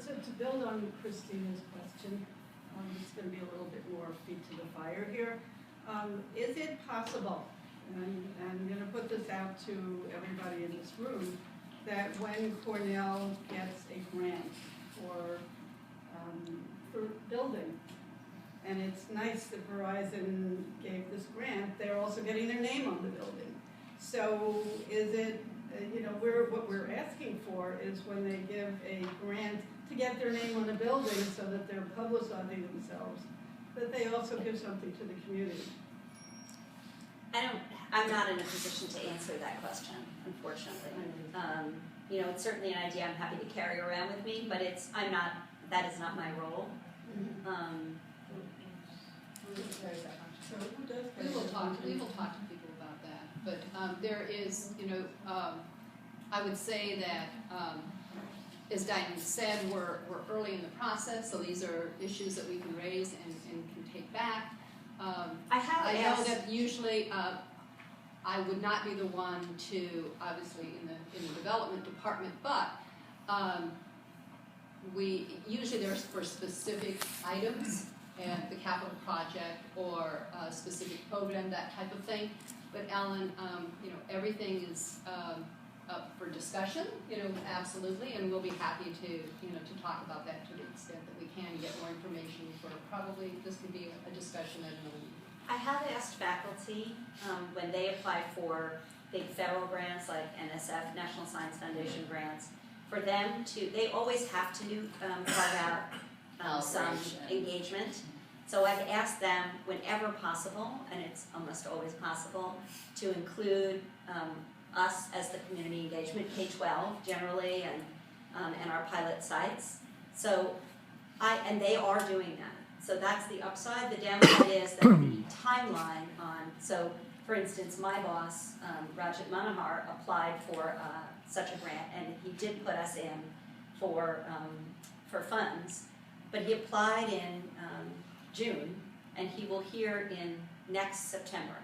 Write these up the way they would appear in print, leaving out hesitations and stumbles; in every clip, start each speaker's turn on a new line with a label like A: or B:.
A: to build on Christina's question, it's going to be a little bit more feet to the fire here. Is it possible, and I'm going to put this out to everybody in this room, that when Cornell gets a grant for building, and it's nice that Verizon gave this grant, they're also getting their name on the building. So is it, what we're asking for is when they give a grant to get their name on the building so that they're publicizing themselves, that they also give something to the community.
B: I'm not in a position to answer that question, unfortunately. It's certainly an idea I'm happy to carry around with me, but that is not my role.
A: So who does
C: we will talk to people about that. But there is, I would say that, as Diane said, we're early in the process, so these are issues that we can raise and can take back. I know that usually I would not be the one to, obviously, in the development department, but we usually there's for specific items and the capital project or a specific program, that type of thing. But Ellen, everything is up for discussion, absolutely, and we'll be happy to talk about that to the extent that we can get more information. For probably this could be a discussion at another meeting.
B: I have asked faculty when they apply for big federal grants like NSF, National Science Foundation grants, for them they always have to carve out some engagement. So I've asked them whenever possible, and it's almost always possible, to include us as the community engagement, K-12 generally, and our pilot sites. So and they are doing that. So that's the upside. The downside is that the timeline so for instance, my boss, Rajat Manohar, applied for such a grant, and he did put us in for funds, but he applied in June, and he will hear in next September.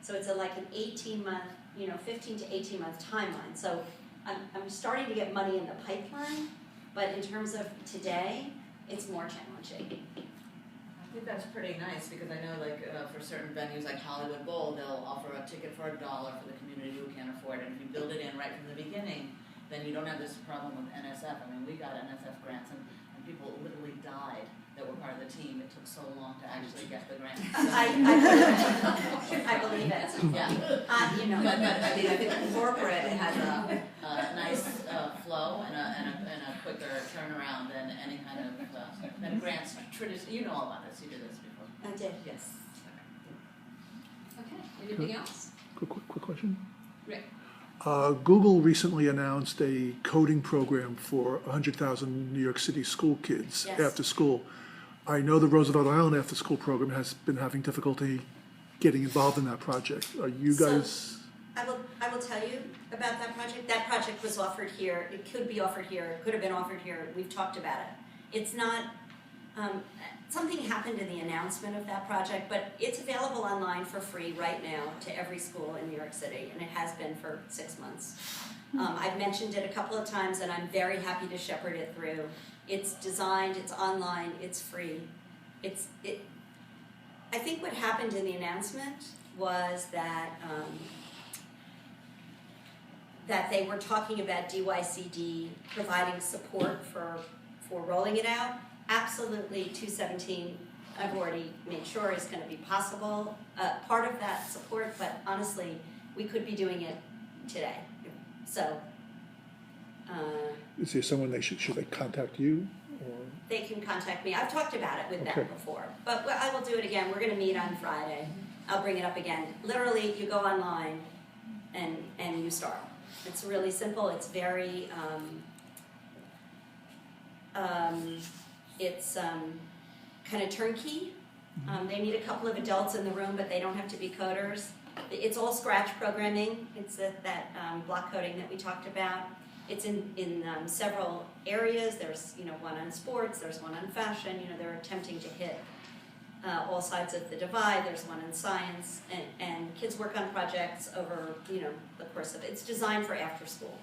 B: So it's like an 18-month, 15 to 18-month timeline. So I'm starting to get money in the pipeline, but in terms of today, it's more challenging.
D: I think that's pretty nice, because I know for certain venues like Hollywood Bowl, they'll offer a ticket for $1 for the community who can't afford it. And if you build it in right from the beginning, then you don't have this problem with NSF. I mean, we got NSF grants, and people literally died that were part of the team. It took so long to actually get the grant.
B: I believe it.
D: Yeah. But I think corporate has a nice flow and a quicker turnaround than any kind of than grants. You know all about this. You did this before.
B: I did.
D: Yes.
C: Okay. Anything else?
E: Quick question.
C: Rick.
E: Google recently announced a coding program for 100,000 New York City school kids after school. I know the Roosevelt Island after school program has been having difficulty getting involved in that project. Are you guys?
B: I will tell you about that project. That project was offered here. It could be offered here. It could have been offered here. We've talked about it. It's not. Something happened in the announcement of that project, but it's available online for free right now to every school in New York City, and it has been for 6 months. I've mentioned it a couple of times, and I'm very happy to shepherd it through. It's designed, it's online, it's free. I think what happened in the announcement was that that they were talking about DYCD providing support for rolling it out. Absolutely, 217, I've already made sure is going to be possible, part of that support, but honestly, we could be doing it today. So.
E: Is there someone should they contact you? Or?
B: They can contact me. I've talked about it with them before, but I will do it again. We're going to meet on Friday. I'll bring it up again. Literally, you go online and you start. It's really simple. It's very, it's kind of turnkey. They need a couple of adults in the room, but they don't have to be coders. It's all scratch programming. It's that block coding that we talked about. It's in several areas. There's one on sports. There's one on fashion. They're attempting to hit all sides of the divide. There's one in science, and kids work on projects over the course of it. It's designed for after school.